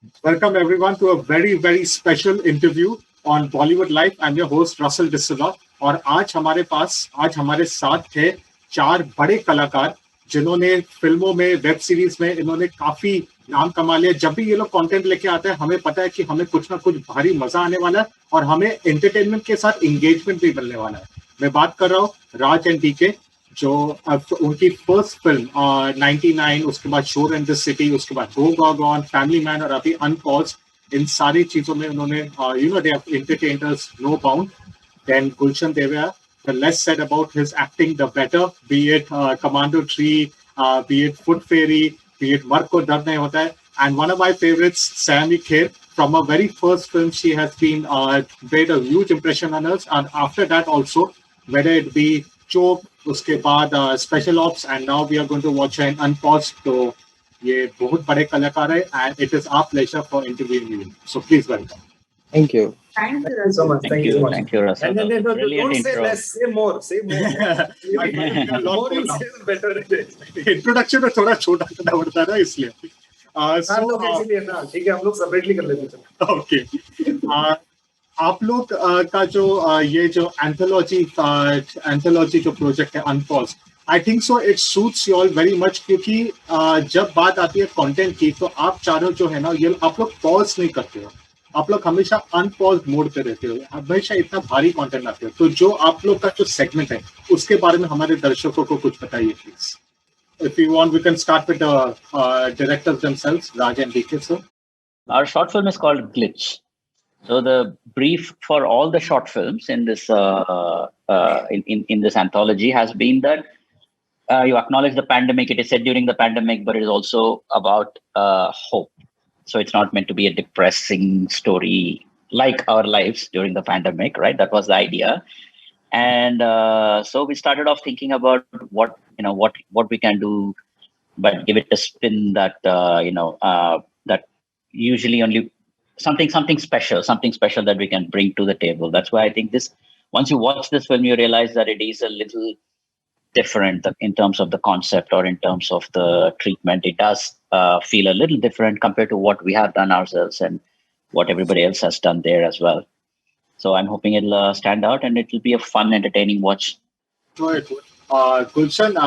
Welcome everyone to a very special interview on Bollywood Life. I'm your host Russell D'Souza और आज हमारे साथ थे चार बड़े कलाकार जिन्होंने फिल्मों में, वेब सीरीज में इन्होंने काफी नाम कमा लिया। जब भी ये लोग कंटेंट लेके आते हैं हमें पता है कि हमें कुछ ना कुछ भारी मजा आने वाला है और हमें एंटरटेनमेंट के साथ एंगेजमेंट भी मिलने वाला है। मैं बात कर रहा हूँ राज एंड डीके, जो उनकी फर्स्ट फिल्म 99, उसके बाद शोर एंड द सिटी, उसके बाद गो गो गॉन, फैमिली मैन और अभी अनपॉज, इन सारी चीजों में उन्होंने they have entertained us know bound. Then Gulshan Devaya, the less said about his acting, the better, be it Commando 3, be it Foot Fairy, be it Mark Ko Dar Nahi Hota Hai. And one of my favorites, Sammy Kher, from her very first film, she has been made a huge impression on us. And after that also, whether it be Choke, उसके बाद Special Ops, and now we are going to watch her in Unpaused. तो ये बहुत बड़े कलाकार है, and it is our pleasure for interviewing you. So please welcome. Thank you. Thank you so much. Thank you so much. Thank you, Russell. And then Brilliant don't say intro. less, say more. Say more. More you say, the better it is. Introduction में थोड़ा छोटा करना पड़ता है ना, इसलिए हम लोग इसीलिए ना, ठीक है, हम लोग सेपरेटली कर लेते हैं। ओके। आप लोग का जो ये जो एंथोलॉजी जो प्रोजेक्ट है unpause, I think so it suits you all very much, क्योंकि जब बात आती है कंटेंट की तो आप चारों जो है ना, ये आप लोग पॉज नहीं करते हो, आप लोग हमेशा अनपॉज मोड पे रहते हो, हमेशा इतना भारी कंटेंट आते हो। तो जो आप लोग का जो सेगमेंट है उसके बारे में हमारे दर्शकों को कुछ बताइए please. If you want, we can start with the directors themselves, Raj and DK. So, Our short film is called Glitch. So the brief for all the short films in this in this anthology has been that you acknowledge the pandemic. It is set during the pandemic, but it is also about hope. So it's not meant to be a depressing story like our lives during the pandemic, right? That was the idea. And so we started off thinking about what we can do, but give it a spin that that usually only something special that we can bring to the table. That's why I think this, once you watch this film, you realize that it is a little different in terms of the concept or in terms of the treatment. It does feel a little different compared to what we have done ourselves and what everybody else has done there as well. So I'm hoping it'll stand out and it'll be a fun, entertaining watch. good. Gulshan,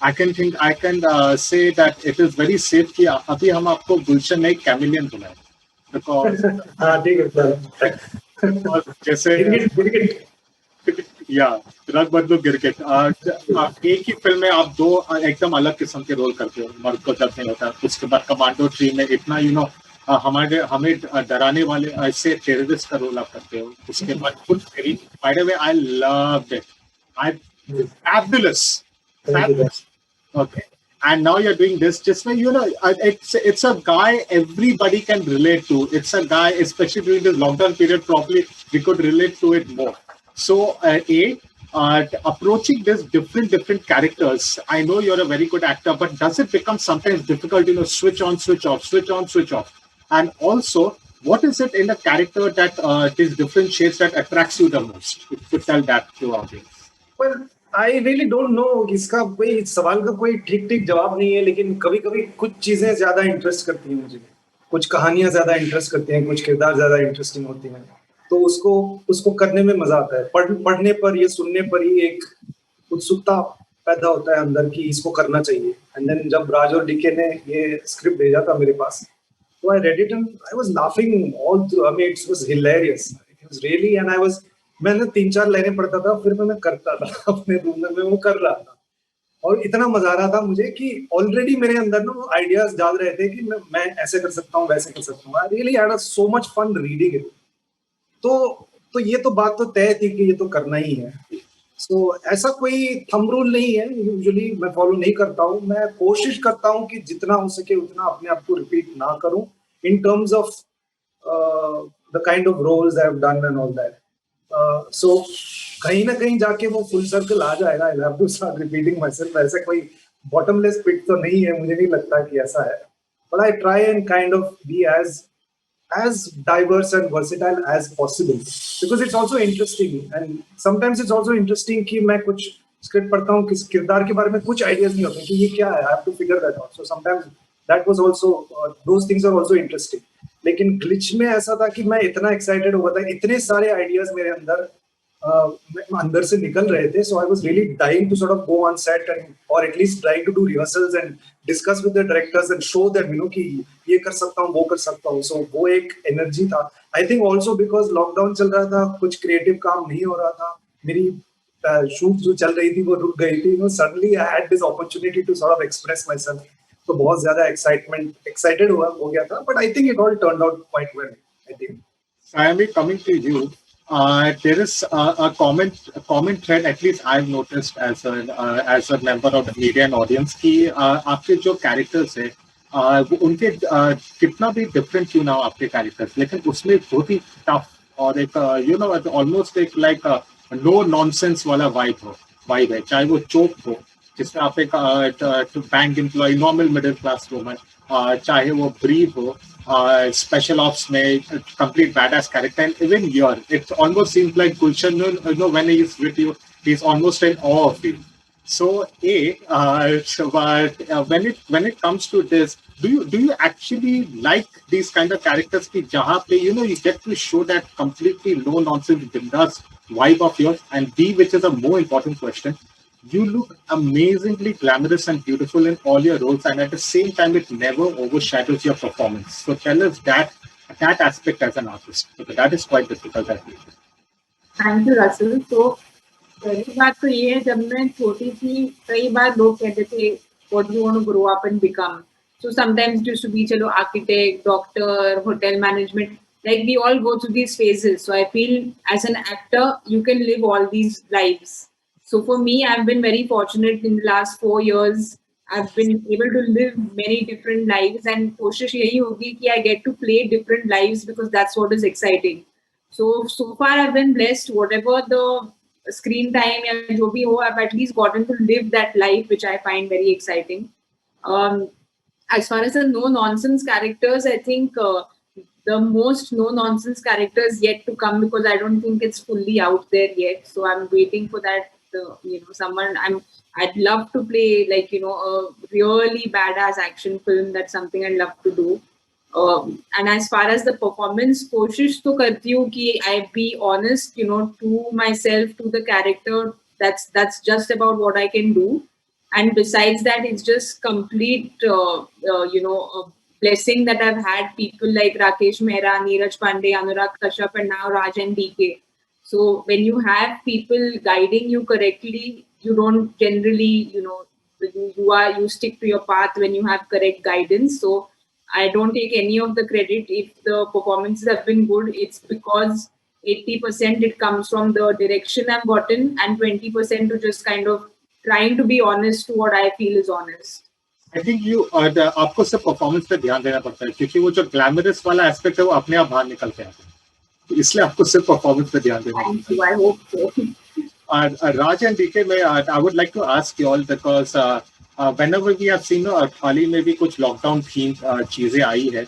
I can say that it is very safe कि अभी हम आपको गुलशन नहीं chameleon बुलाएं, because हाँ ठीक है sir. जैसे या रग बदलो गिरगिट, एक ही फिल्म में आप दो एकदम अलग किस्म के रोल करते हो, मर्द को दर्द नहीं होता, उसके बाद कमांडो 3 में इतना हमें डराने वाले ऐसे टेररिस्ट का रोल आप करते हो, उसके बाद खुद by the way I loved it, I fabulous okay, and now you're doing this, just it's a guy everybody can relate to. It's a guy, especially during this lockdown period, probably we could relate to it more. So approaching this different characters, I know you're a very good actor, but does it become sometimes difficult, switch on, switch off, switch on, switch off? And also, what is it in the character that these different shades that attracts you the most? If you could tell that to our audience. Well, I really don't know, इसका कोई सवाल का कोई ठीक जवाब नहीं है, लेकिन कभी-कभी कुछ चीजें ज्यादा इंटरेस्ट करती हैं मुझे, कुछ कहानियां ज्यादा इंटरेस्ट करती हैं, कुछ किरदार ज्यादा इंटरेस्टिंग होती हैं, तो उसको करने में मजा आता है। पढ़ने पर, ये सुनने पर ही एक उत्सुकता पैदा होता है अंदर की इसको करना चाहिए। एंड देन जब राज और डीके ने ये स्क्रिप्ट भेजा था मेरे पास, तो I read it and I was laughing all through. I mean it was hilarious, it was really, and मैंने 3-4 लाइनें पढ़ता था, फिर मैं करता था अपने रूम में, मैं वो कर रहा था और इतना मजा आ रहा था मुझे कि ऑलरेडी मेरे अंदर ना वो आइडियाज डाल रहे थे कि मैं ऐसे कर सकता हूँ, वैसे कर सकता हूँ। I really had so much fun reading it. तो ये तो बात तो तय थी कि ये तो करना ही है। सो ऐसा कोई थंब रूल नहीं है, यूजुअली मैं फॉलो नहीं करता हूँ। मैं कोशिश करता हूँ कि जितना हो सके उतना अपने आप को रिपीट ना करूँ in terms of the kind of roles I have done and all that. So कहीं ना कहीं जाके वो फुल सर्कल आ जाएगा। I have to start repeating myself. ऐसे कोई बॉटमलेस पिट तो नहीं है, मुझे नहीं लगता कि ऐसा है, but I try and kind of be as diverse and versatile as possible, because it's also interesting, and sometimes it's also interesting कि मैं कुछ स्क्रिप्ट पढ़ता हूँ, किस किरदार के बारे में कुछ आइडियाज नहीं होते कि ये क्या है, I have to figure that out. So sometimes that was also those things are also interesting. लेकिन ग्लिच में ऐसा था कि मैं इतना एक्साइटेड हुआ था, इतने सारे आइडियाज मेरे अंदर से निकल रहे थे. So I was really dying to sort of go on set and और at least trying to do rehearsals and discuss with the directors and show them कि ये कर सकता हूँ, वो कर सकता हूँ. सो वो एक एनर्जी था. I think also because lockdown चल रहा था, कुछ क्रिएटिव काम नहीं हो रहा था, मेरी शूट जो चल रही थी वो रुक गई थी. Suddenly I had this opportunity to sort of express myself. तो बहुत ज्यादा एक्साइटेड हो गया था. But I think it all turned out quite well. I think Sayami, coming to you, there is a common thread, at least I've noticed as a member of the media and audience, कि आपके जो characters है वो उनके कितना भी different क्यों ना हो आपके characters, लेकिन उसमें बहुत ही tough और एक almost एक like no nonsense वाला vibe है. चाहे वो चोप हो जिसमें आप एक bank employ, normal middle class woman, चाहे वो ब्रीव हो special ops में complete badass character, and even your, it almost seems like Gulshan, when he is with you, he's almost in awe of you. So when it comes to this, do you actually like these kind of characters ki jahan pe you get to show that completely no nonsense bindas vibe of yours? And B, which is a more important question, you look amazingly glamorous and beautiful in all your roles, and at the same time, it never overshadows your performance. So tell us that aspect as an artist, because that is quite difficult, I feel. Thank you Russell. तो पहली बात तो ये है, जब मैं छोटी थी कई बार लोग कहते थे what you want to grow up and become. So sometimes it used to be चलो architect, doctor, hotel management, like we all go through these phases. So I feel as an actor you can live all these lives. So for me, I've been very fortunate in the last 4 years. I've been able to live many different lives, and कोशिश यही होगी कि I get to play different lives because that's what is exciting. So far I've been blessed. Whatever the screen time या जो भी हो, I've at least gotten to live that life, which I find very exciting. As far as the no nonsense characters, I think the most no nonsense characters yet to come, because I don't think it's fully out there yet. So I'm waiting for that. Someone I'd love to play, like a really badass action film. That's something I'd love to do. And as far as the performance, कोशिश तो करती हूँ कि I be honest, to myself, to the character. That's just about what I can do. And besides that, it's just complete, blessing that I've had people like Rakesh Mehra, Neeraj Pandey, Anurag Kashyap, and now Raj and DK. So when you have people guiding you correctly, you don't generally, you stick to your path when you have correct guidance. So I don't take any of the credit if the performances have been good. It's because 80% it comes from the direction I've gotten, and 20% to just kind of trying to be honest to what I feel is honest. I think आपको सिर्फ performance पे ध्यान देना पड़ता है, क्योंकि वो जो ग्लैमरस वाला एस्पेक्ट है वो अपने आप बाहर निकल के आता है, इसलिए आपको सिर्फ परफॉर्मेंस पे ध्यान देना पड़ता है. I hope so. Raj and DK, I would like to ask you all, because whenever we have seen, हाल ही में भी कुछ लॉकडाउन थीम चीजें आई है,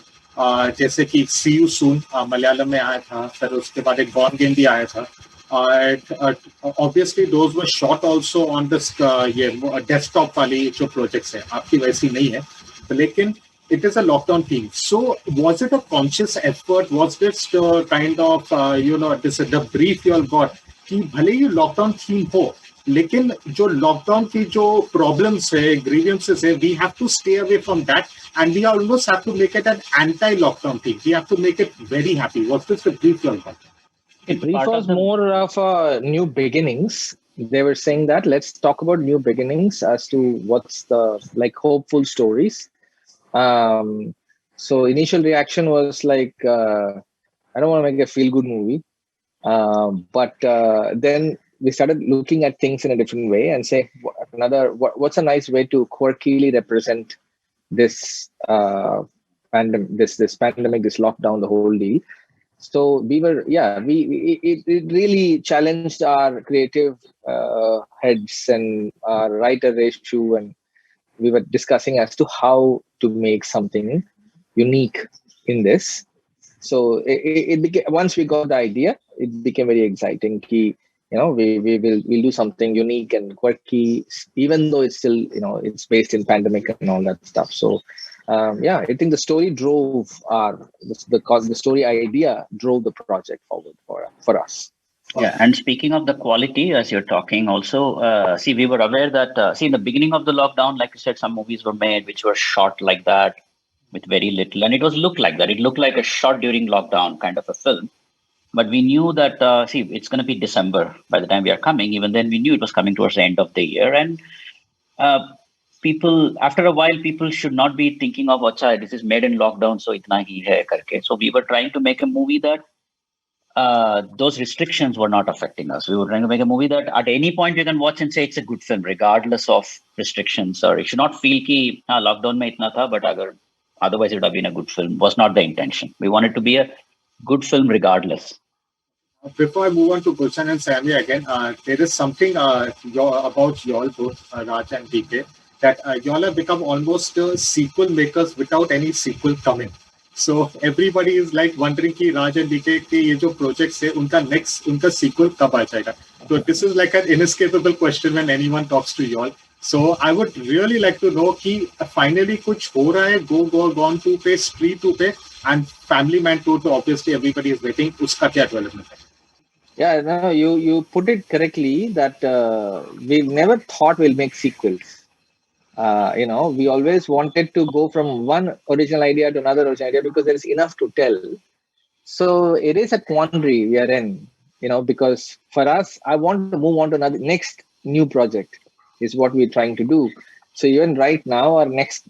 जैसे कि See You Soon मलयालम में आया था, फिर उसके बाद एक Born Again भी आया था. Obviously those were shot also on this ये desktop वाली जो projects है, आपकी वैसी नहीं है, लेकिन it is a lockdown theme. So was it a conscious effort? Was this kind of this the brief you all got कि भले ही लॉकडाउन थीम हो, लेकिन जो लॉकडाउन की जो प्रॉब्लम्स है, ग्रीवियंसेस है, we have to stay away from that, and we almost have to make it an anti-lockdown theme. We have to make it very happy. Was this the brief you all got? The brief was more of new beginnings. They were saying that let's talk about new beginnings as to what's the hopeful stories. So initial reaction was like, I don't want to make a feel-good movie. But then we started looking at things in a different way and say, what's a nice way to quirkily represent this pandemic, this pandemic, this lockdown, the whole deal. So we were, it really challenged our creative heads and our writer ratio, and we were discussing as to how to make something unique in this. So it became, once we got the idea, it became very exciting. We'll do something unique and quirky, even though it's still, it's based in pandemic and all that stuff. So yeah, I think the story drove the story idea drove the project forward for us. Yeah, and speaking of the quality, as you're talking, also, see, we were aware that, see, in the beginning of the lockdown, like you said, some movies were made which were shot like that with very little, and it was looked like that. It looked like a shot during lockdown kind of a film. But we knew that, see, it's going to be December by the time we are coming. Even then, we knew it was coming towards the end of the year, and uh, people, after a while, people should not be thinking of, "Acha, this is made in lockdown, so itna hi hai," karke. So we were trying to make a movie that those restrictions were not affecting us. We were trying to make a movie that at any point you can watch and say it's a good film, regardless of restrictions, or it should not feel ki lockdown mein itna tha, but otherwise it would have been a good film. Was not the intention. We wanted to be a good film regardless. Before I move on to Gulshan and Sammy again, there is something about y'all both, Raj and DK, that y'all have become almost sequel makers without any sequel coming. So everybody is like wondering कि Raj and DK के ये जो projects है उनका sequel कब आ जाएगा. So this is like an inescapable question when anyone talks to y'all. So I would really like to know कि finally कुछ हो रहा है Gone 2 पे, Spree 2 पे, and Family Man 2 तो obviously everybody is waiting. उसका क्या development है? Yeah, no, you put it correctly that we never thought we'll make sequels. We always wanted to go from one original idea to another original idea because there is enough to tell. So it is a quandary we are in, because for us, I want to move on to another next new project is what we're trying to do. So even right now, our next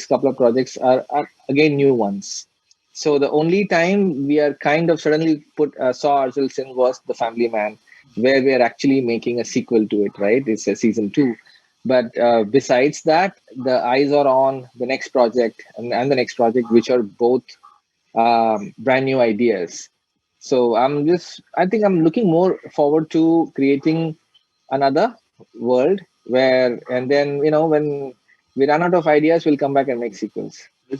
couple of projects are again new ones. So the only time we are kind of suddenly saw ourselves in was The Family Man, where we are actually making a sequel to it, right? It's a season 2. But besides that, the eyes are on the next project and the next project, which are both brand new ideas. So I think I'm looking more forward to creating another world and then, when we run out of ideas, we'll come back and make sequels. For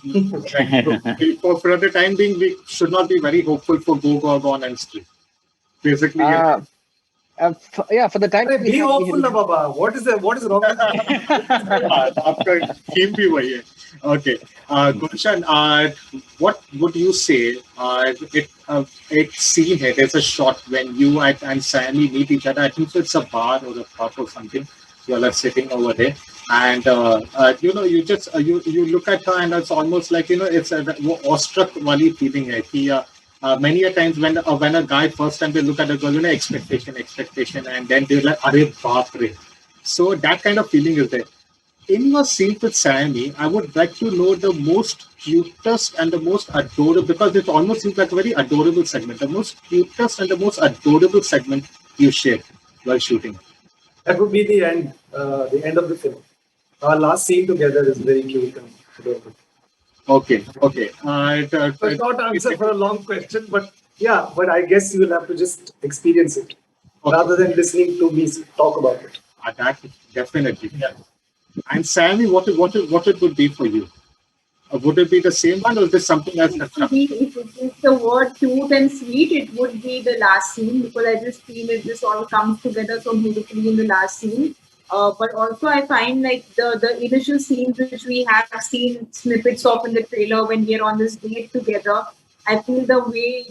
the time being, we should not be very hopeful for Gone and Spree. Basically, for the time be hopeful na Baba. What is wrong with आपका theme भी वही है. Okay, Gulshan, what would you say? It scene है. There's a shot when you and Sammy meet each other. I think so it's a bar or a pub or something. You all are sitting over there, and you just you look at her, and it's almost like it's a awestruck wali feeling hai कि many a times when a guy first time they look at a girl, expectation, and then they're like, "Arey baap re." So that kind of feeling is there. In your scene with Sammy, I would like to know the most cutest and the most adorable, because it almost seems like a very adorable segment. The most cutest and the most adorable segment you shared while shooting. That would be the end of the film. Our last scene together is very cute and adorable. Okay. So short answer for a long question, but I guess you will have to just experience it rather than listening to me talk about it. That definitely. Yeah. And Sammy, what it would be for you? Would it be the same one, or is there something else? If it's the word cute and sweet, it would be the last scene, because I just feel this all comes together so beautifully in the last scene. But also I find like the initial scenes which we have seen snippets of in the trailer when we are on this date together, I feel the way,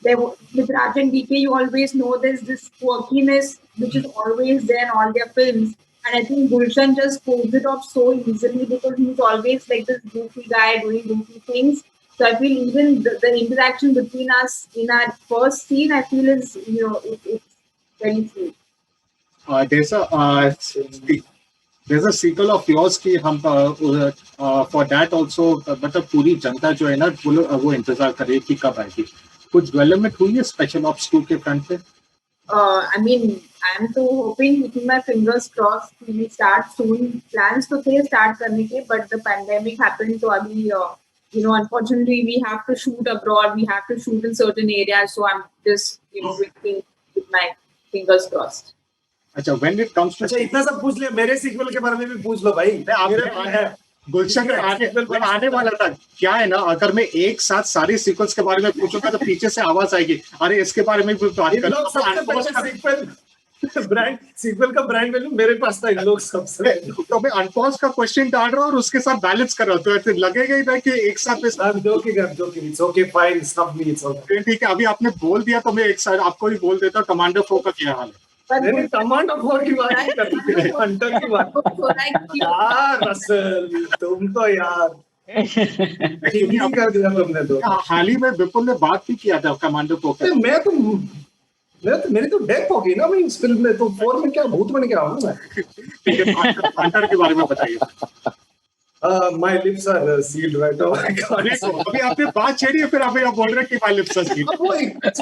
with Raj and DK, you always know there's this quirkiness which is always there in all their films. And I think Gulshan just pulls it off so easily because he's always like this goofy guy doing goofy things. So I feel even the interaction between us in our first scene, I feel is, it's very sweet. There's a sequel of yours कि हम for that also, मतलब पूरी जनता जो है ना वो इंतजार कर रही है कि कब आएगी. कुछ डेवलपमेंट हुई है स्पेशल ऑप्स 2 के फ्रंट पे? I'm so hoping, keeping my fingers crossed, we start soon. Plans to say start करने के, but the pandemic happened, so अभी unfortunately we have to shoot abroad, we have to shoot in certain areas, so I'm just waiting with my fingers crossed. अच्छा, when it comes to इतना सब पूछ लिया, मेरे sequel के बारे में भी पूछ लो भाई. गुलशन आने वाला था. क्या है ना, अगर मैं एक साथ सारे सीक्वल्स के बारे में पूछूंगा तो पीछे से आवाज आएगी, अरे इसके बारे में भी बात कर. ब्रांड सीक्वल का ब्रांड वैल्यू मेरे पास था, इन लोग सबसे। तो मैं अनपॉज का क्वेश्चन डाल रहा हूँ और उसके साथ बैलेंस कर रहा हूँ, तो ऐसे लगेगा ही ना कि एक साथ में I'm joking. It's okay, fine. Stop me. It's okay. ठीक है। अभी आपने बोल दिया तो मैं एक साथ आपको भी बोल देता हूँ, कमांडर 4 का क्या हाल है? But नहीं, कमांड ऑफ वॉर की बात नहीं करते थे, हंटर की बात। so like यार रसल, तुम तो यार ठीक ही कर दिया तुमने तो। हाल ही में विपुल ने बात भी किया था कमांडर 4 के। मेरी तो डेथ हो गई ना भाई इस फिल्म में, तो 4 में क्या भूत बन के आऊंगा मैं। ठीक है, हंटर के बारे में बताइए। My lips are sealed right now. अभी आपने बात छेड़ी है, फिर अभी आप बोल रहे हैं कि my lips are sealed। वो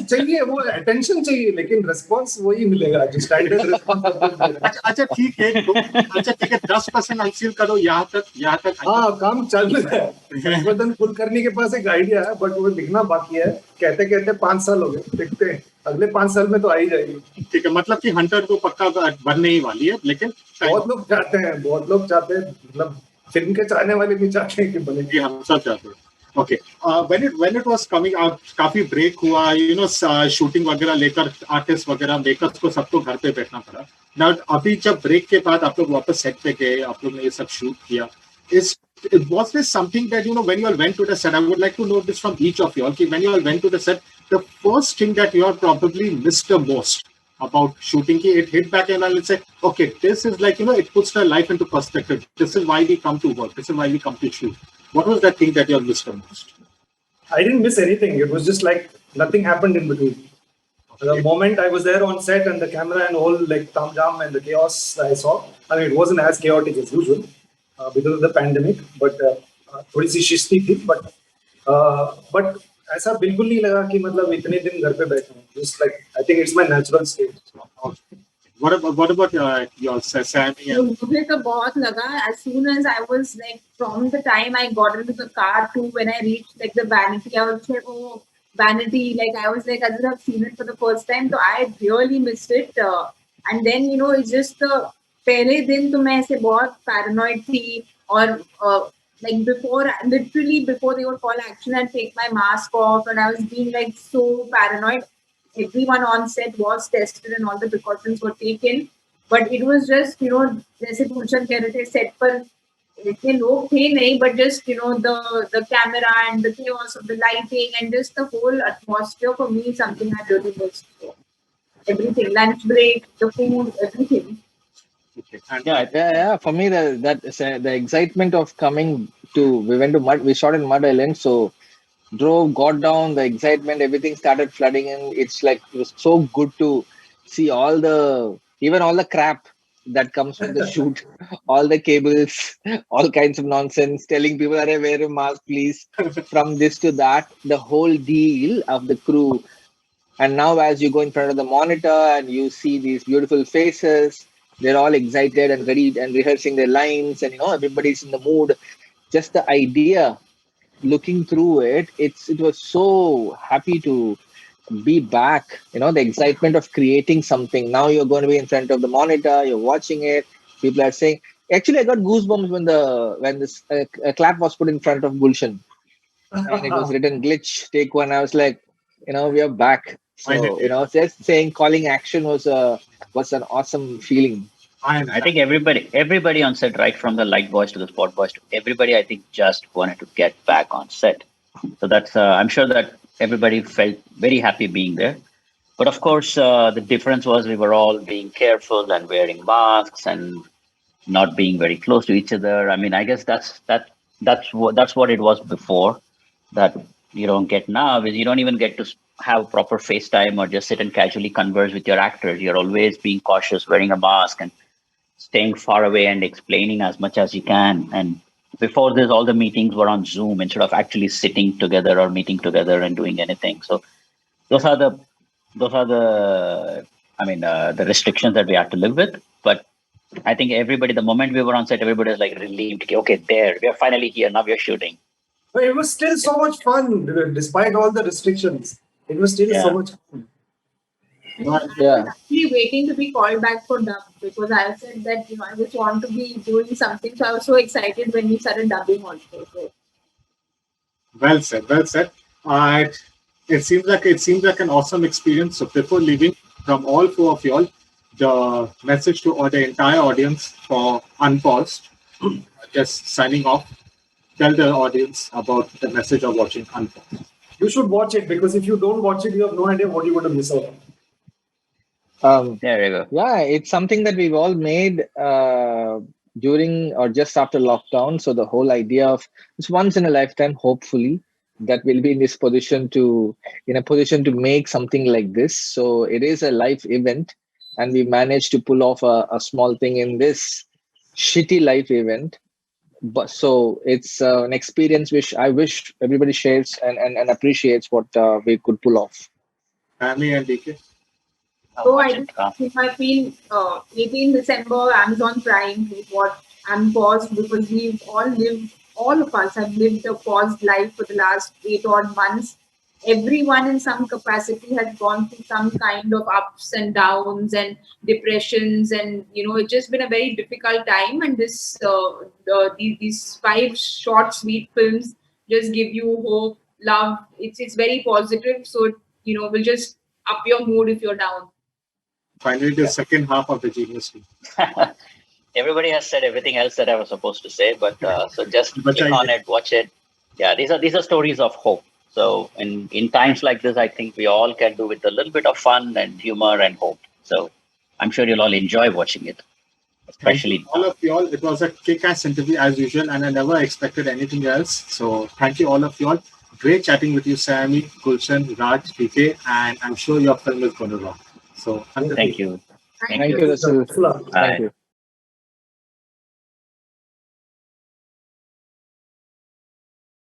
चाहिए, वो अटेंशन चाहिए, लेकिन रिस्पांस वही मिलेगा जो स्टैंडर्ड रिस्पांस। अच्छा ठीक है, अच्छा ठीक है, 10% अनसील करो यहाँ तक। हाँ, काम चल रहा है। संशोधन फुल करने के पास एक आइडिया है, बट वो लिखना बाकी है। कहते 5 साल हो गए, देखते हैं अगले 5 साल में तो आ ही जाएगी। ठीक है, मतलब कि हंटर तो पक्का बनने ही वाली है, लेकिन बहुत लोग चाहते हैं, मतलब फिल्म के चाहने वाले भी चाहते हैं कि बनेगी। हम सब चाहते हैं। Okay, when it was coming, काफी ब्रेक हुआ, शूटिंग वगैरह लेकर आर्टिस्ट वगैरह मेकर्स को सबको घर पे बैठना पड़ा। नाउ अभी जब ब्रेक के बाद आप लोग वापस सेट पे गए, आप लोग ने ये सब शूट किया, was this something that when you all went to the set, I would like to know this from each of you all, when you all went to the set, the first thing that you all probably missed the most about shooting, it hit back and let's say, okay, this is like, it puts the life into perspective. This is why we come to work. This is why we come to shoot. What was that thing that you all missed the most? I didn't miss anything. It was just like nothing happened in between. The moment I was there on set and the camera and all like tam jam and the chaos I saw, I mean, it wasn't as chaotic as usual because of the pandemic, but थोड़ी सी शिस्ती थी, but ऐसा बिल्कुल नहीं लगा कि मतलब इतने दिन घर पे बैठे हूँ. Just like I think it's my natural state. What about your Sammy? मुझे तो बहुत लगा as soon as I was like from the time I got into the car to when I reached like the vanity, I was like, oh, vanity, like I was like, I just have seen it for the first time, so I really missed it. And then it's just the पहले दिन तो मैं ऐसे बहुत paranoid थी और like literally before they would call action, I'd take my mask off and I was being like so paranoid. Everyone on set was tested and all the precautions were taken, but it was just जैसे भूषण कह रहे थे set पर इतने लोग थे नहीं, but just the camera and the chaos of the lighting and just the whole atmosphere for me is something I really missed. Everything, lunch break, the food, everything. Yeah. For me, the excitement of coming to, we went to Mud, we shot in Mud Island, so drove, got down, the excitement, everything started flooding in. It's like, it was so good to see even all the crap that comes from the shoot, all the cables, all kinds of nonsense, telling people, wear a mask, please, from this to that, the whole deal of the crew. And now as you go in front of the monitor and you see these beautiful faces, they're all excited and ready and rehearsing their lines, and everybody's in the mood. Just the idea, looking through it, it was so happy to be back. The excitement of creating something. Now you're going to be in front of the monitor, you're watching it. People are saying. Actually, I got goosebumps when this clap was put in front of Gulshan, and it was written "Glitch Take One." I was like, we are back. So just saying, calling action was an awesome feeling. I think everybody on set, right from the light boys to the spot boys, to everybody, I think just wanted to get back on set. So that's I'm sure that everybody felt very happy being there. But of course, the difference was we were all being careful and wearing masks and not being very close to each other. I mean, I guess that's what it was before. That you don't get now is you don't even get to have proper FaceTime or just sit and casually converse with your actors. You're always being cautious, wearing a mask and staying far away and explaining as much as you can. And before this, all the meetings were on Zoom instead of actually sitting together or meeting together and doing anything. So those are the the restrictions that we had to live with. But I think everybody, the moment we were on set, everybody was like relieved. Okay, there, we are finally here. Now we are shooting. But it was still so much fun, despite all the restrictions. It was still so much fun. I was actually waiting to be called back for dub because I said that I just want to be doing something. So I was so excited when we started dubbing also. So. Well said. It seems like an awesome experience. So before leaving, from all four of you all, the message to the entire audience for Unpaused. Just signing off. Tell the audience about the message of watching Unpaused. You should watch it, because if you don't watch it, you have no idea what you're going to miss out on. There you go. Yeah, it's something that we've all made during or just after lockdown. So the whole idea of it's once in a lifetime, hopefully, that we'll be in a position to make something like this. So it is a live event, and we managed to pull off a small thing in this shitty live event. But so it's an experience which I wish everybody shares and appreciates what we could pull off. Family and DK. So I feel 18 December, Amazon Prime is what I'm paused, because all of us have lived a paused life for the last 8 odd months. Everyone in some capacity has gone through some kind of ups and downs and depressions, and it's just been a very difficult time. And these 5 short, sweet films just give you hope, love. It's very positive. So will just up your mood if you're down. Finally, the second half of the Genius Team. Everybody has said everything else that I was supposed to say, but so just click on it, watch it. Yeah, these are stories of hope. So in times like this, I think we all can do with a little bit of fun and humor and hope. So I'm sure you'll all enjoy watching it, especially all of you all. It was a kick-ass interview as usual, and I never expected anything else. So thank you all of you all. Great chatting with you, Sammy, Gulshan, Raj, DK, and I'm sure your film is going to rock. So thank you. Thank you, Russell. Thank you.